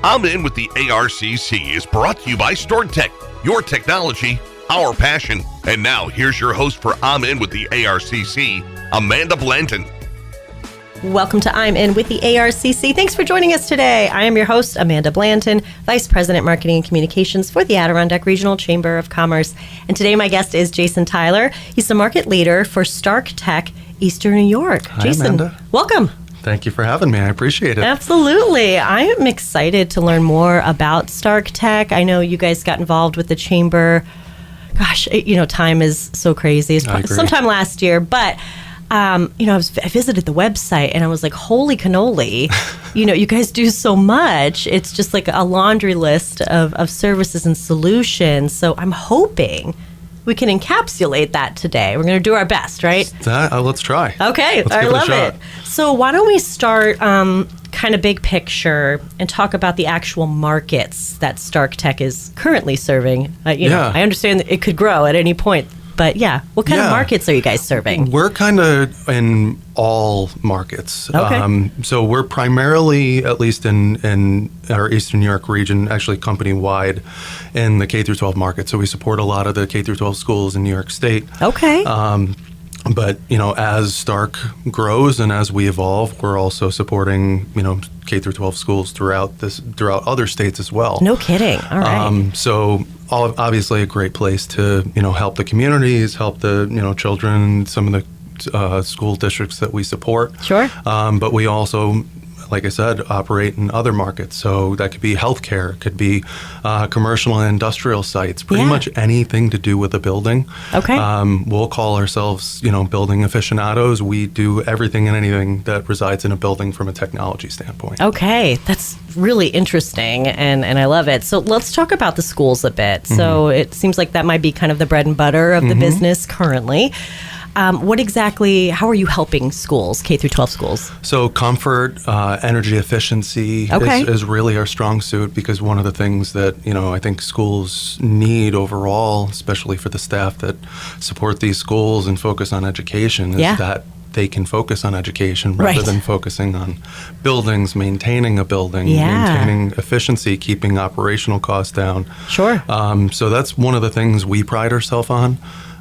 I'm In with the ARCC is brought to you by StoredTech, your technology, our passion. And now here's your host for I'm In with the ARCC, Amanda Blanton. Welcome to I'm In with the ARCC. Thanks for joining us today. I am your host, Amanda Blanton, Vice President, Marketing and Communications for the Adirondack Regional Chamber of Commerce. And today my guest is Jason Tyler. He's the market leader for StarkTech, Eastern New York. Hi, Jason, Amanda. Welcome. Thank you for having me. I appreciate it. Absolutely. I am excited to learn more about StarkTech. I know you guys got involved with the chamber. Gosh, time is so crazy. It's sometime last year, but I visited the website and I was like, holy cannoli, you guys do so much. It's just like a laundry list of services and solutions. So I'm hoping we can encapsulate that today. We're going to do our best, right? Let's try. Okay. I love it. So why don't we start kind of big picture and talk about the actual markets that StarkTech is currently serving. I understand that it could grow at any point. But what kind of markets are you guys serving? We're kind of in all markets. Okay. So we're primarily, at least in our Eastern New York region, actually company-wide in the K-12 market. So we support a lot of the K-12 schools in New York State. Okay. But, as Stark grows and as we evolve, we're also supporting, K-12 schools throughout other states as well. No kidding. All right. So obviously a great place to, help the communities, help the, children, some of the school districts that we support. Sure. But we also, like I said, operate in other markets. So that could be healthcare, could be commercial and industrial sites, pretty much anything to do with a building. Okay. We'll call ourselves, building aficionados. We do everything and anything that resides in a building from a technology standpoint. Okay. That's really interesting, and I love it. So let's talk about the schools a bit. So it seems like that might be kind of the bread and butter of the business currently. How are you helping schools, K-12 schools? So comfort, energy efficiency is really our strong suit, because one of the things that, I think schools need overall, especially for the staff that support these schools and focus on education, is that they can focus on education rather than focusing on buildings, maintaining a building, maintaining efficiency, keeping operational costs down. Sure. So that's one of the things we pride ourselves on.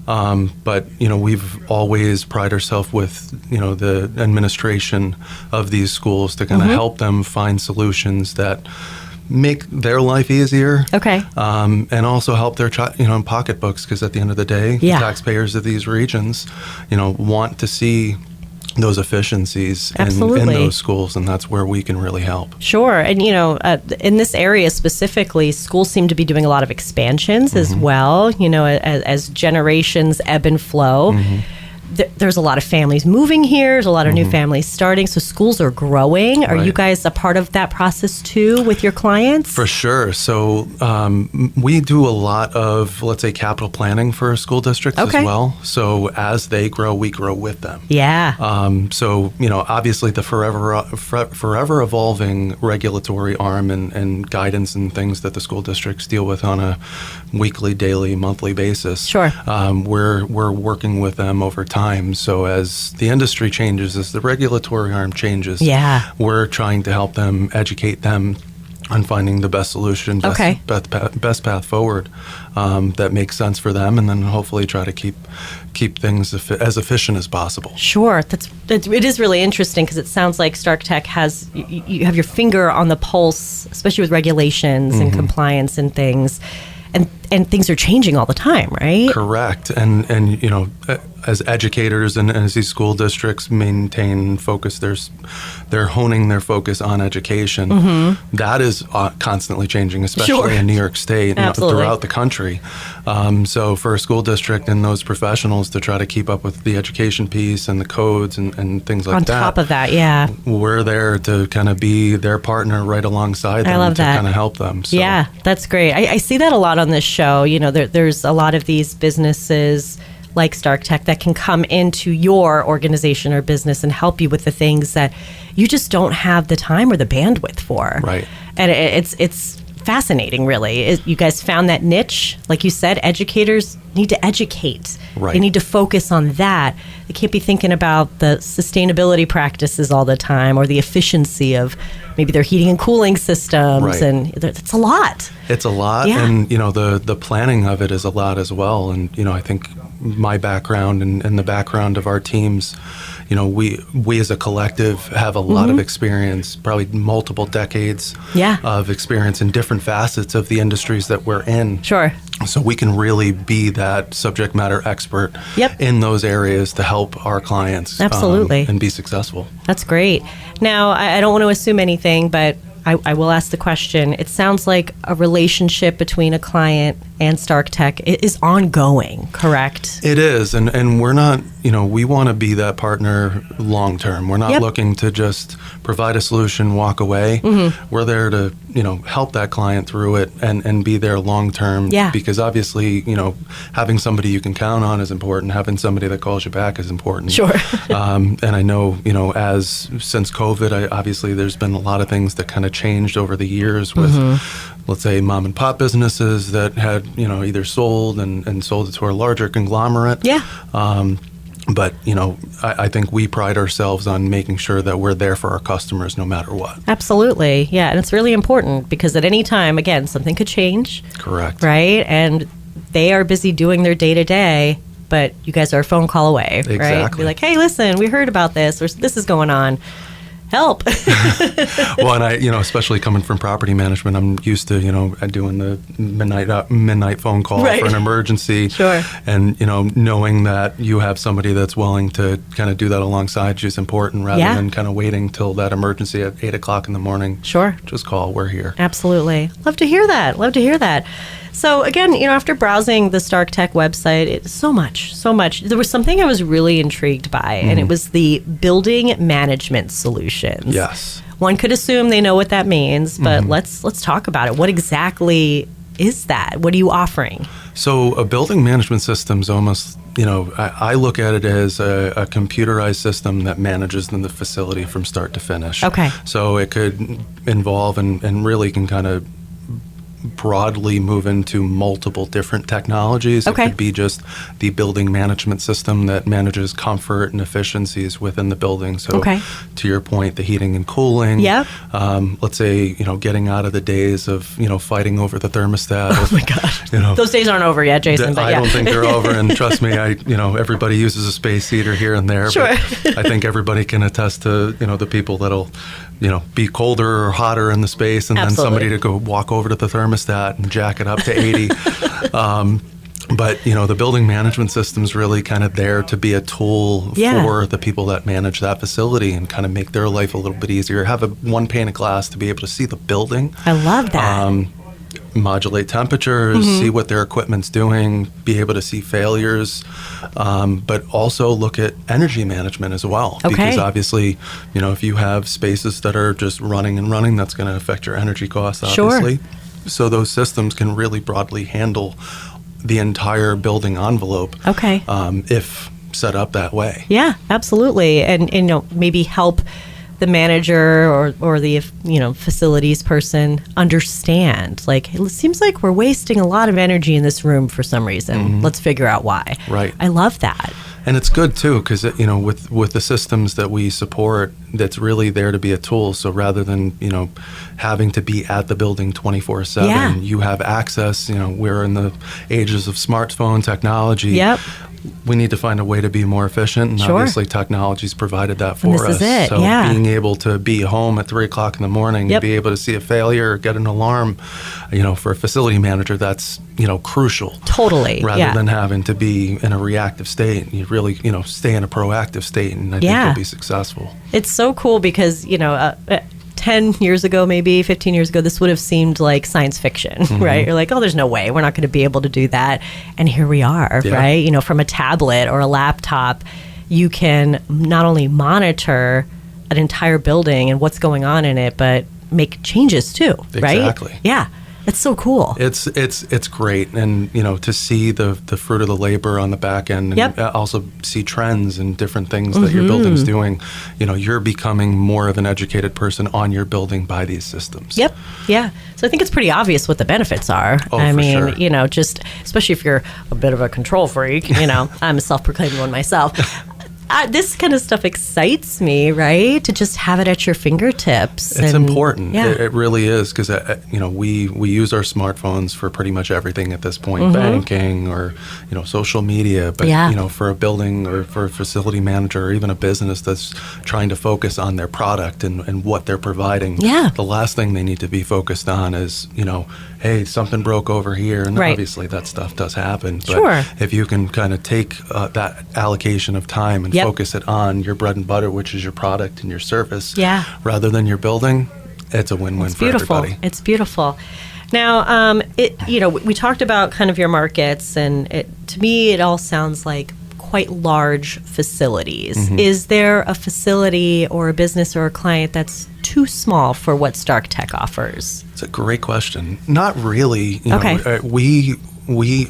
But, we've always prided ourselves with, the administration of these schools to kind of help them find solutions that make their life easier. Okay. And also help their pocketbooks, because at the end of the day, the taxpayers of these regions, want to see those efficiencies in those schools, and that's where we can really help. Sure. And, in this area specifically, schools seem to be doing a lot of expansions as well, as generations ebb and flow. There's a lot of families moving here. There's a lot of new families starting. So schools are growing. Are you guys a part of that process too with your clients? For sure. So we do a lot of, let's say, capital planning for school districts as well. So as they grow, we grow with them. Yeah. So, obviously the forever evolving regulatory arm and guidance and things that the school districts deal with on a weekly, daily, monthly basis. Sure. We're working with them over time. So as the industry changes, as the regulatory arm changes, we're trying to help them, educate them on finding the best solution, best path forward that makes sense for them, and then hopefully try to keep things as efficient as possible. Sure. It is really interesting, because it sounds like StarkTech you have your finger on the pulse, especially with regulations and compliance and things. And things are changing all the time, right? Correct. And as educators and as these school districts maintain focus, they're honing their focus on education. That is constantly changing, especially in New York State and throughout the country. So for a school district and those professionals to try to keep up with the education piece and the codes and things like that. On top of that, we're there to kind of be their partner right alongside them to kind of help them. So. Yeah, that's great. I see that a lot on this show. There's a lot of these businesses like StarkTech that can come into your organization or business and help you with the things that you just don't have the time or the bandwidth for. Right. And it's fascinating, really. You guys found that niche. Like you said, educators need to educate. Right. They need to focus on that. They can't be thinking about the sustainability practices all the time or the efficiency of maybe their heating and cooling systems. Right. And it's a lot. It's a lot. Yeah. And, the planning of it is a lot as well. And, I think my background and the background of our teams, we as a collective have a lot of experience, probably multiple decades of experience in different facets of the industries that we're in. Sure. So we can really be that subject matter expert in those areas to help our clients absolutely and be successful. That's great. Now, I don't want to assume anything, but I will ask the question. It sounds like a relationship between a client and Stark Tech is ongoing, correct? It is, and we're not, we want to be that partner long term. We're not looking to just provide a solution, walk away. We're there to, help that client through it and be there long term. Yeah. Because obviously, having somebody you can count on is important. Having somebody that calls you back is important. Sure. And I know, since COVID, obviously there's been a lot of things that kind of changed over the years with, let's say, mom and pop businesses that had, either sold and sold it to a larger conglomerate. Yeah. But, I think we pride ourselves on making sure that we're there for our customers no matter what. Absolutely. Yeah. And it's really important because at any time, again, something could change. Correct. Right? And they are busy doing their day-to-day, but you guys are a phone call away. Exactly. Right? Be like, hey, listen, we heard about this, or this is going on. Help. Well, and I, especially coming from property management, I'm used to, doing the midnight phone call for an emergency. Sure. And, knowing that you have somebody that's willing to kind of do that alongside you is important rather than kind of waiting till that emergency at 8 o'clock in the morning. Sure. Just call, we're here. Absolutely. Love to hear that. So again, after browsing the Stark Tech website, it's so much. There was something I was really intrigued by, and it was the building management solutions. Yes. One could assume they know what that means, but let's talk about it. What exactly is that? What are you offering? So a building management system is almost, I look at it as a computerized system that manages the facility from start to finish. Okay. So it could involve and really can kind of broadly move into multiple different technologies. Okay. It could be just the building management system that manages comfort and efficiencies within the building. So to your point, the heating and cooling. Yep. Let's say, getting out of the days of, fighting over the thermostat. Oh my gosh. Those days aren't over yet, Jason. I don't think they're over. And trust me, everybody uses a space heater here and there. Sure. But I think everybody can attest to, the people that'll, be colder or hotter in the space and then somebody to go walk over to the thermostat and jack it up to 80. But, the building management system's really kind of there to be a tool for the people that manage that facility and kind of make their life a little bit easier. Have one pane of glass to be able to see the building. I love that. Modulate temperatures, see what their equipment's doing, be able to see failures, but also look at energy management as well. Okay. Because obviously, if you have spaces that are just running, that's going to affect your energy costs, obviously. Sure. So those systems can really broadly handle the entire building envelope if set up that way. Yeah, absolutely. And maybe help the manager or the facilities person understand, like, it seems like we're wasting a lot of energy in this room for some reason. Let's figure out why. Right. I love that. And it's good too, because with the systems that we support, that's really there to be a tool. So rather than having to be at the building 24/7, you have access. We're in the ages of smartphone technology. Yep. We need to find a way to be more efficient, and obviously technology's provided that for us. This is it. So being able to be home at 3 o'clock in the morning and be able to see a failure or get an alarm, for a facility manager, that's crucial. Totally. Rather than having to be in a reactive state, you really stay in a proactive state, and I think you'll be successful. It's so cool because 10 years ago, maybe 15 years ago, this would have seemed like science fiction, right? You're like, oh, there's no way. We're not going to be able to do that. And here we are, right? From a tablet or a laptop, you can not only monitor an entire building and what's going on in it, but make changes too, right? Exactly. Yeah. It's so cool. It's great, and to see the fruit of the labor on the back end, and also see trends and different things that your building's doing. You're becoming more of an educated person on your building by these systems. Yep. Yeah. So I think it's pretty obvious what the benefits are. I mean, sure. Just especially if you're a bit of a control freak. I'm a self-proclaimed one myself. This kind of stuff excites me, right? To just have it at your fingertips. It's important. Yeah. It really is, because we use our smartphones for pretty much everything at this point, banking or social media. But for a building or for a facility manager or even a business that's trying to focus on their product and what they're providing, the last thing they need to be focused on is hey, something broke over here, and obviously that stuff does happen. But if you can kind of take that allocation of time and focus it on your bread and butter, which is your product and your service, rather than your building, it's a win-win for everybody. It's beautiful. Now, we talked about kind of your markets, and to me, it all sounds like quite large facilities. Is there a facility or a business or a client that's too small for what Stark Tech offers? It's a great question. Not really. Okay.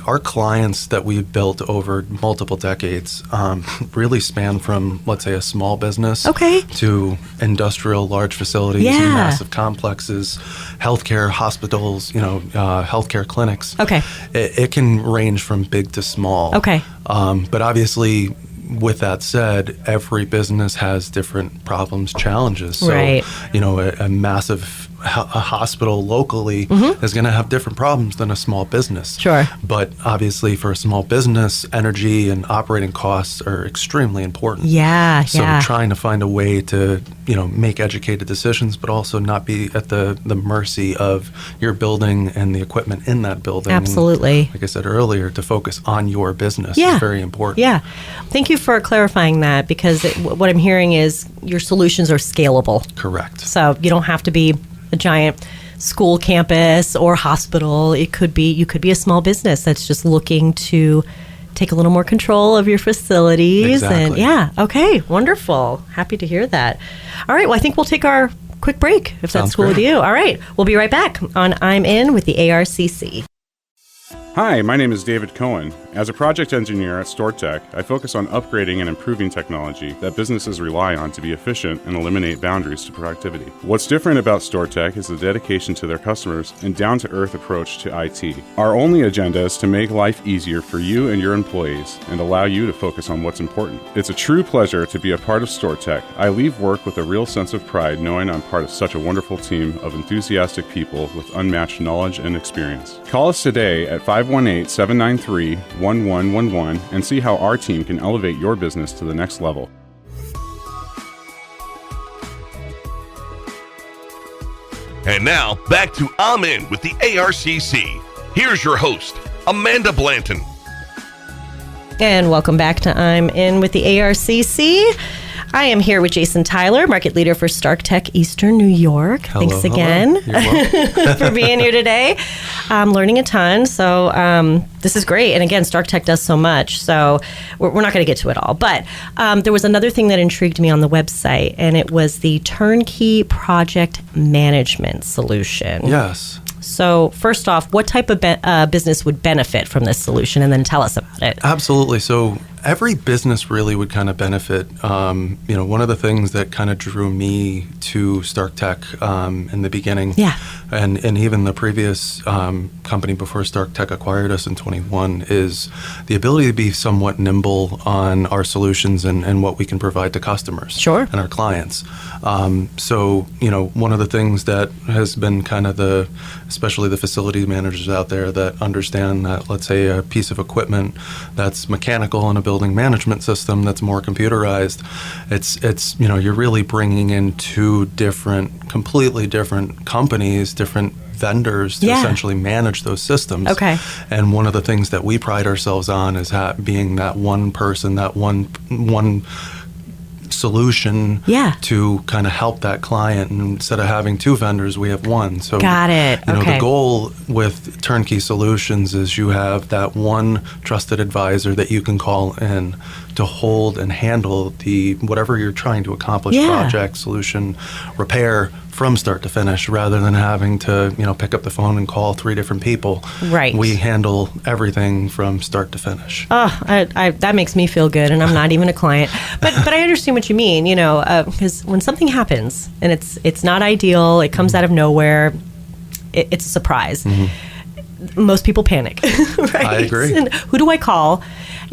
Our clients that we've built over multiple decades really span from, let's say, a small business to industrial large facilities and massive complexes, healthcare hospitals, healthcare clinics. Okay. It can range from big to small. Okay. But obviously, with that said, every business has different problems, challenges. So, a massive hospital locally is going to have different problems than a small business. Sure. But obviously, for a small business, energy and operating costs are extremely important. So trying to find a way to, make educated decisions, but also not be at the mercy of your building and the equipment in that building. Absolutely. And like I said earlier, to focus on your business is very important. Yeah. Thank you for clarifying that, because what I'm hearing is your solutions are scalable. Correct. So you don't have to be a giant school campus or hospital. You could be a small business that's just looking to take a little more control of your facilities. Exactly. And okay, wonderful. Happy to hear that. All right, well, I think we'll take our quick break, if that's cool with you. All right, we'll be right back on I'm In with the ARCC. Hi, my name is David Cohen. As a project engineer at StoreTech, I focus on upgrading and improving technology that businesses rely on to be efficient and eliminate boundaries to productivity. What's different about StoreTech is the dedication to their customers and down-to-earth approach to IT. Our only agenda is to make life easier for you and your employees and allow you to focus on what's important. It's a true pleasure to be a part of StoreTech. I leave work with a real sense of pride knowing I'm part of such a wonderful team of enthusiastic people with unmatched knowledge and experience. Call us today at 518-793-1111 and see how our team can elevate your business to the next level. And now, back to I'm In with the ARCC. Here's your host, Amanda Blanton. And welcome back to I'm In with the ARCC. I am here with Jason Tyler, market leader for Stark Tech Eastern New York. Hello, Thanks again for being here today. I'm learning a ton, so this is great. And again, Stark Tech does so much, so we're not going to get to it all. But there was another thing that intrigued me on the website, and it was the turnkey project management solution. Yes. So first off, what type of business would benefit from this solution? And then tell us about it. Absolutely. So every business really would kind of benefit. One of the things that kind of drew me to Stark Tech in the beginning, and even the previous company before Stark Tech acquired us in 21, is the ability to be somewhat nimble on our solutions and what we can provide to customers and our clients. So, one of the things that has been kind of especially the facility managers out there that understand that, let's say, a piece of equipment that's mechanical and a building management system that's more computerized, it's you're really bringing in two completely different companies, different vendors to essentially manage those systems. Okay. And one of the things that we pride ourselves on is being that one person, that one solution to kind of help that client. And instead of having two vendors, we have one. So got it. The goal with turnkey solutions is you have that one trusted advisor that you can call in to hold and handle the whatever you're trying to accomplish, project, solution, repair, from start to finish, rather than having to, pick up the phone and call 3 different people. Right. We handle everything from start to finish. Oh, that makes me feel good, and I'm not even a client. But I understand what you mean, because when something happens and it's not ideal, it comes out of nowhere, it's a surprise. Most people panic, right? I agree. And who do I call?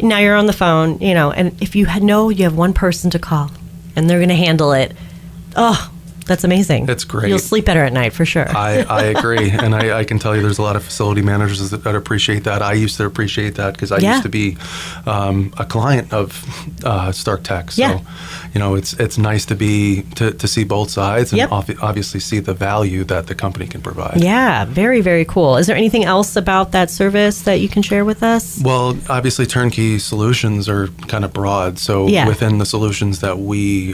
Now you're on the phone, and if you you have one person to call, and they're going to handle it. Oh, that's amazing. It's great. You'll sleep better at night for sure. I agree. And I can tell you there's a lot of facility managers that appreciate that. I used to appreciate that because I used to be a client of Stark Tech. So, it's nice to see both sides and obviously see the value that the company can provide. Yeah, very, very cool. Is there anything else about that service that you can share with us? Well, obviously turnkey solutions are kind of broad. So within the solutions that we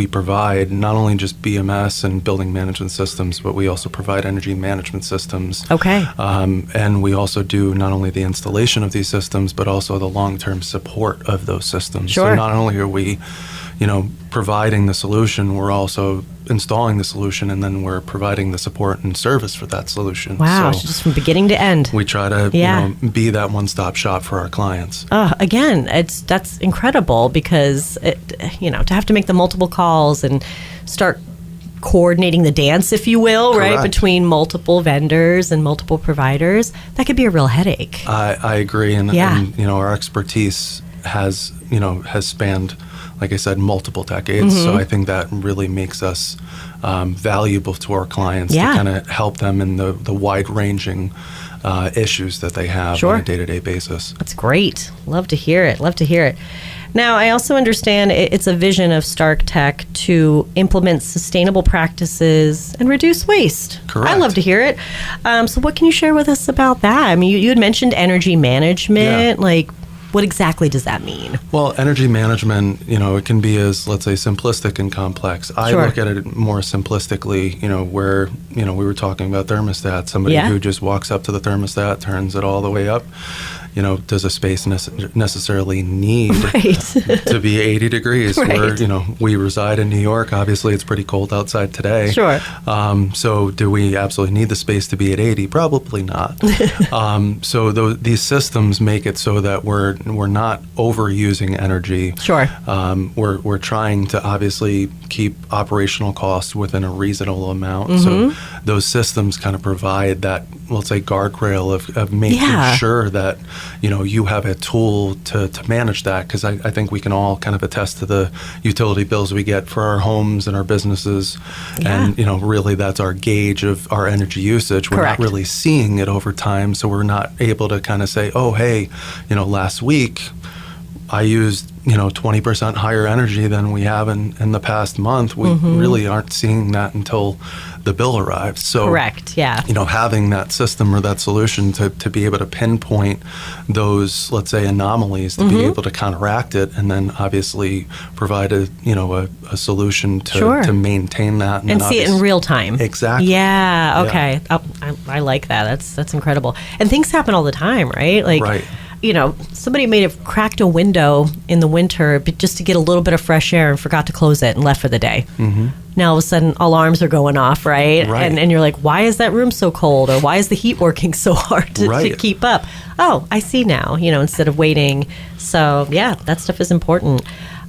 provide, not only just BMS and building management systems, but we also provide energy management systems. Okay. And we also do not only the installation of these systems, but also the long-term support of those systems. Sure. So not only are we, providing the solution, we're also installing the solution, and then we're providing the support and service for that solution. Wow, so just from beginning to end. We try to be that one-stop shop for our clients. Again, that's incredible because to have to make the multiple calls and start coordinating the dance, if you will, Correct. right, between multiple vendors and multiple providers, that could be a real headache. I agree, and our expertise has spanned, like I said, multiple decades. So I think that really makes us valuable to our clients to kind of help them in the wide-ranging issues that they have on a day-to-day basis. That's great. Love to hear it. Now, I also understand it's a vision of Stark Tech to implement sustainable practices and reduce waste. Correct. I love to hear it. So what can you share with us about that? I mean, you had mentioned energy management. Like, what exactly does that mean? Well, energy management, it can be as, let's say, simplistic and complex. I look at it more simplistically, where, we were talking about thermostats. Somebody who just walks up to the thermostat, turns it all the way up. Does a space necessarily need to be 80 degrees? Right. Where, we reside in New York. Obviously, it's pretty cold outside today. Sure. So do we absolutely need the space to be at 80? Probably not. So these systems make it so that we're not overusing energy. Sure. We're trying to obviously keep operational costs within a reasonable amount. So those systems kind of provide that, let's say, guardrail of making sure that you have a tool to manage that, because I think we can all kind of attest to the utility bills we get for our homes and our businesses. And, really that's our gauge of our energy usage. We're not really seeing it over time, so we're not able to kind of say, oh, hey, last week I used 20% higher energy than we have in the past month. We really aren't seeing that until the bill arrives. So, having that system or that solution to be able to pinpoint those, let's say, anomalies, to be able to counteract it, and then obviously provide a solution to maintain that and see it in real time. Exactly. Yeah. Okay. Oh, I like that. That's incredible. And things happen all the time, right? Like. Somebody may have cracked a window in the winter just to get a little bit of fresh air and forgot to close it and left for the day. Now, all of a sudden, alarms are going off, right? And you're like, why is that room so cold? Or why is the heat working so hard to keep up? Oh, I see now, instead of waiting. So, that stuff is important.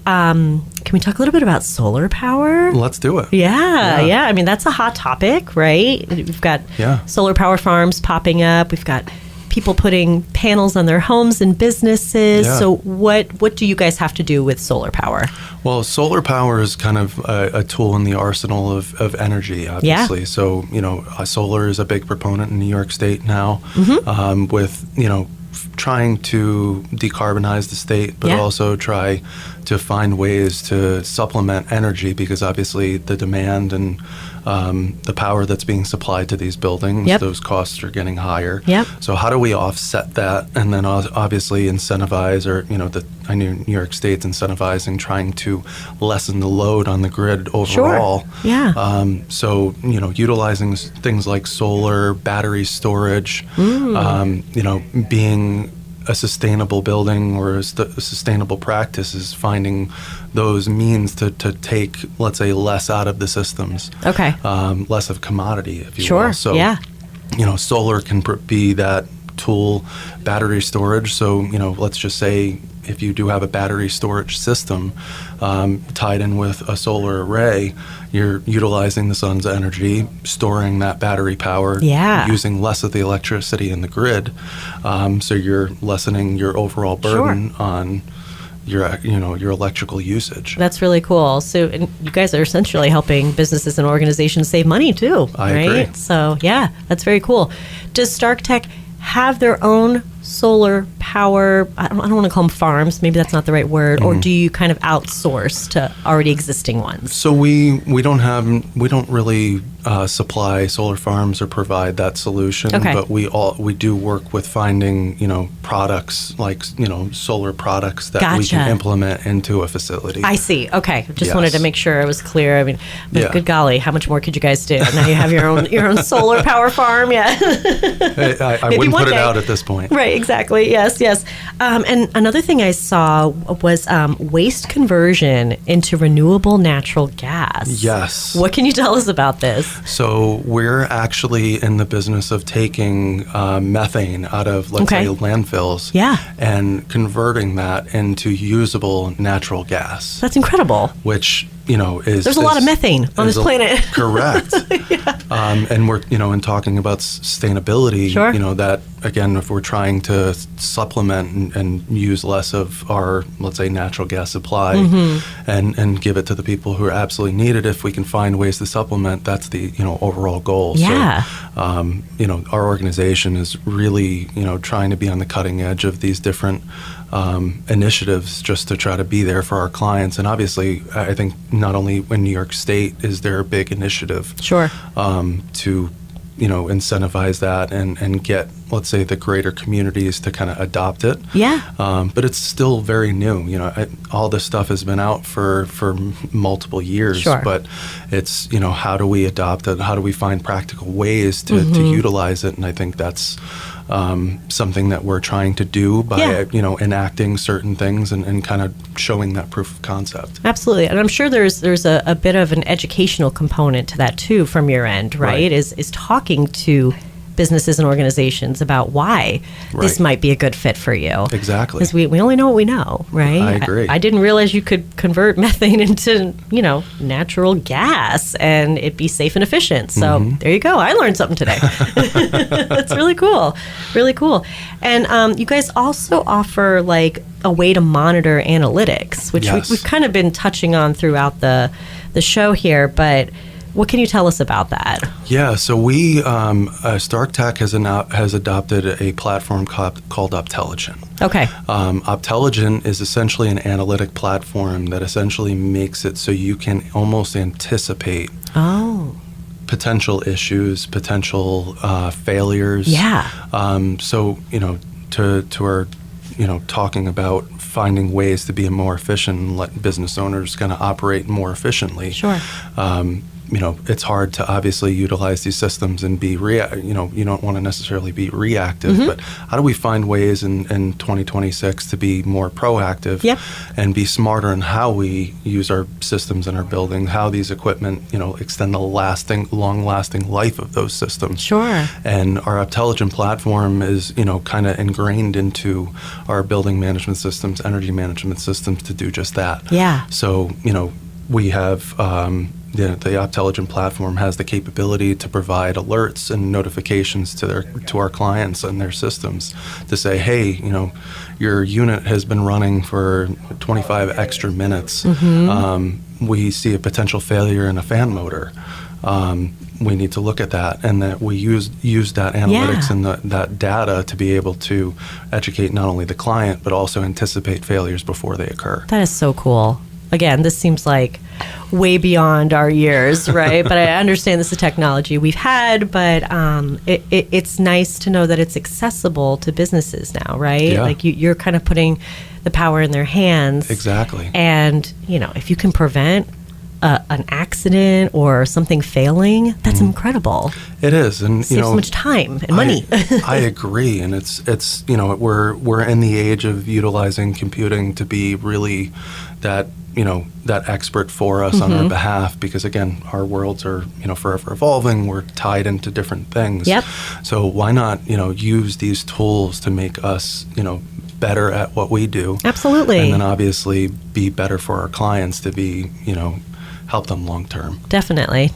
Can we talk a little bit about solar power? Let's do it. Yeah. I mean, that's a hot topic, right? We've got solar power farms popping up. We've got people putting panels on their homes and businesses. So what do you guys have to do with solar power? Well, solar power is kind of a tool in the arsenal of energy, obviously. So, solar is a big proponent in New York State now, with, trying to decarbonize the state, but also try to find ways to supplement energy, because obviously the demand and the power that's being supplied to these buildings, those costs are getting higher. So how do we offset that, and then obviously incentivize, or I know New York State's incentivizing trying to lessen the load on the grid overall. So utilizing things like solar, battery storage, being a sustainable building or a sustainable practice is finding those means to take, let's say, less out of the systems. Okay. Less of commodity, if you Sure. will. So, yeah. Solar can be that tool, battery storage. So, let's just say if you do have a battery storage system tied in with a solar array, you're utilizing the sun's energy, storing that battery power, using less of the electricity in the grid. So you're lessening your overall burden on your electrical usage. That's really cool. So and you guys are essentially helping businesses and organizations save money too, I right? agree. So yeah, that's very cool. Does Stark Tech have their own solar power? I don't want to call them farms. Maybe that's not the right word. Or do you kind of outsource to already existing ones? So we don't really supply solar farms or provide that solution. Okay. But we do work with finding products like solar products that we can implement into a facility. I see. Okay, just Yes. wanted to make sure I was clear. I mean, good golly, how much more could you guys do? Now you have your own solar power farm. Yeah. I wouldn't put it out at this point. Right. Exactly. Yes. And another thing I saw was waste conversion into renewable natural gas. Yes. What can you tell us about this? So we're actually in the business of taking methane out of, let's say, landfills, and converting that into usable natural gas. That's incredible. Which is there's a lot of methane on this planet. Correct. And we're in talking about sustainability. Sure. That again, if we're trying to supplement and use less of our, let's say, natural gas supply, and give it to the people who are absolutely need it, if we can find ways to supplement, that's the overall goal. Yeah. So, our organization is really trying to be on the cutting edge of these different initiatives just to try to be there for our clients. And obviously, I think not only in New York State is there a big initiative to incentivize that and get, let's say, the greater communities to kind of adopt it. But it's still very new. All this stuff has been out for multiple years. But it's, how do we adopt it? How do we find practical ways to utilize it? And I think that's something that we're trying to do by, enacting certain things and kind of showing that proof of concept. Absolutely. And I'm sure there's a bit of an educational component to that too from your end, right? Is talking to businesses and organizations about why this might be a good fit for you. Exactly. Because we only know what we know, right? I agree. I didn't realize you could convert methane into, natural gas and it be safe and efficient. So there you go. I learned something today. That's really cool. Really cool. And you guys also offer like a way to monitor analytics, which we've kind of been touching on throughout the show here, but what can you tell us about that? Yeah, so we, Stark Tech has adopted a platform called Optelligent. Okay. Optelligent is essentially an analytic platform that essentially makes it so you can almost anticipate potential issues, potential failures. Yeah. So, to our, talking about finding ways to be more efficient and let business owners kind of operate more efficiently. Sure. It's hard to obviously utilize these systems and be you don't want to necessarily be reactive, but how do we find ways in 2026 to be more proactive and be smarter in how we use our systems in our building, how these equipment, extend the long-lasting life of those systems. Sure. And our Optelligent platform is, kind of ingrained into our building management systems, energy management systems to do just that. Yeah. So, we have the Optelligent platform has the capability to provide alerts and notifications to our clients and their systems to say, hey, your unit has been running for 25 extra minutes. We see a potential failure in a fan motor. We need to look at that, and that we use that analytics and that data to be able to educate not only the client but also anticipate failures before they occur. That is so cool. Again, this seems like way beyond our years, right? But I understand this is technology we've had, but it's nice to know that it's accessible to businesses now, right? Yeah. Like you're kind of putting the power in their hands. Exactly. And, if you can prevent an accident or something failing, that's incredible. It is, and saves so much time and money. I agree, and it's we're in the age of utilizing computing to be really that expert for us on our behalf, because again, our worlds are forever evolving. We're tied into different things. Yep. So why not use these tools to make us better at what we do? Absolutely. And then obviously be better for our clients to be help them long term. Definitely.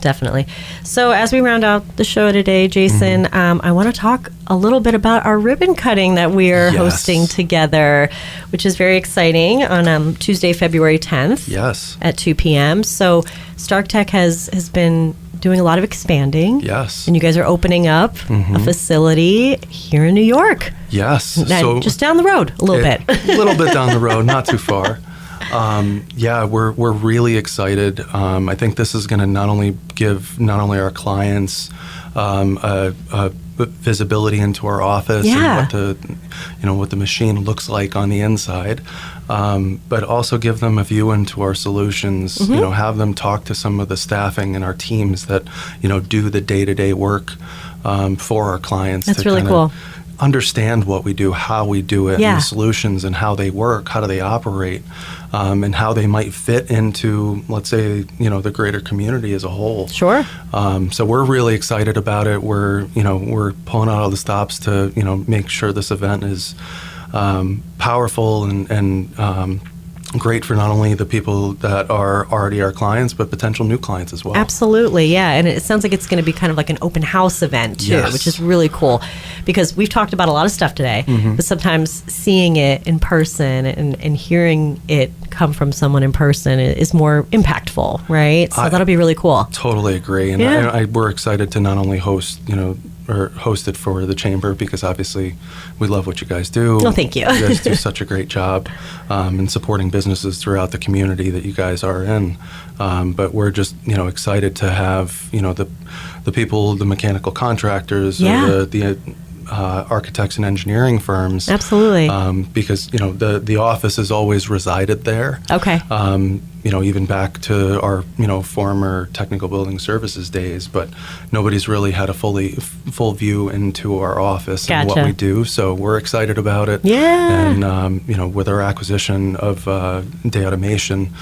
So as we round out the show today, Jason, I want to talk a little bit about our ribbon cutting that we are hosting together, which is very exciting on Tuesday, February 10th. Yes. At 2 p.m. So Stark Tech has been doing a lot of expanding. Yes. And you guys are opening up a facility here in New York. Yes. So just down the road a little bit. A little bit down the road, not too far. We're really excited. I think this is going to not only give our clients a visibility into our office and what the machine looks like on the inside, but also give them a view into our solutions. Have them talk to some of the staffing and our teams that do the day-to-day work for our clients. That's really cool. Understand what we do, how we do it, and the solutions and how they work, how do they operate, and how they might fit into, let's say, the greater community as a whole. Sure. So we're really excited about it. We're pulling out all the stops to, make sure this event is powerful and great for not only the people that are already our clients, but potential new clients as well. Absolutely, yeah. And it sounds like it's going to be kind of like an open house event too, which is really cool, because we've talked about a lot of stuff today, but sometimes seeing it in person and hearing it come from someone in person is more impactful, right? So that'll be really cool. Totally agree. And we're excited to not only host it for the chamber, because obviously we love what you guys do. Oh, thank you. You guys do such a great job in supporting businesses throughout the community that you guys are in. But we're just excited to have the people, the mechanical contractors, or the architects and engineering firms. Absolutely. Because the office has always resided there. Okay. Even back to our former technical building services days, but nobody's really had a full view into our office and what we do. So we're excited about it. Yeah. And with our acquisition of Day Automation,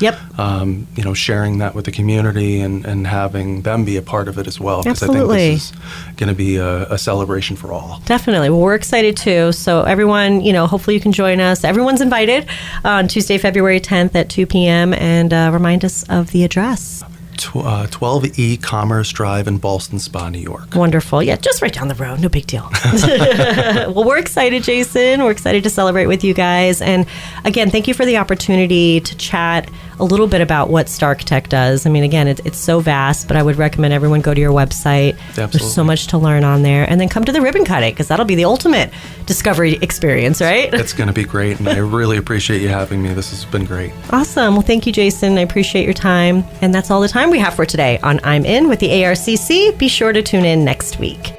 sharing that with the community and having them be a part of it as well. Because I think this is going to be a celebration for all. Definitely. Well, we're excited too. So everyone, hopefully you can join us. Everyone's invited on Tuesday, February 10th at 2 p.m. And remind us of the address. 12 E-Commerce Drive in Ballston Spa, New York. Wonderful. Yeah, just right down the road. No big deal. Well, we're excited, Jason. We're excited to celebrate with you guys. And again, thank you for the opportunity to chat a little bit about what Stark Tech does. I mean, again, it's so vast, but I would recommend everyone go to your website. Absolutely. There's so much to learn on there. And then come to the ribbon cutting, because that'll be the ultimate discovery experience, right? It's going to be great, and I really appreciate you having me. This has been great. Awesome. Well, thank you, Jason. I appreciate your time. And that's all the time we have for today on I'm In with the ARCC. Be sure to tune in next week.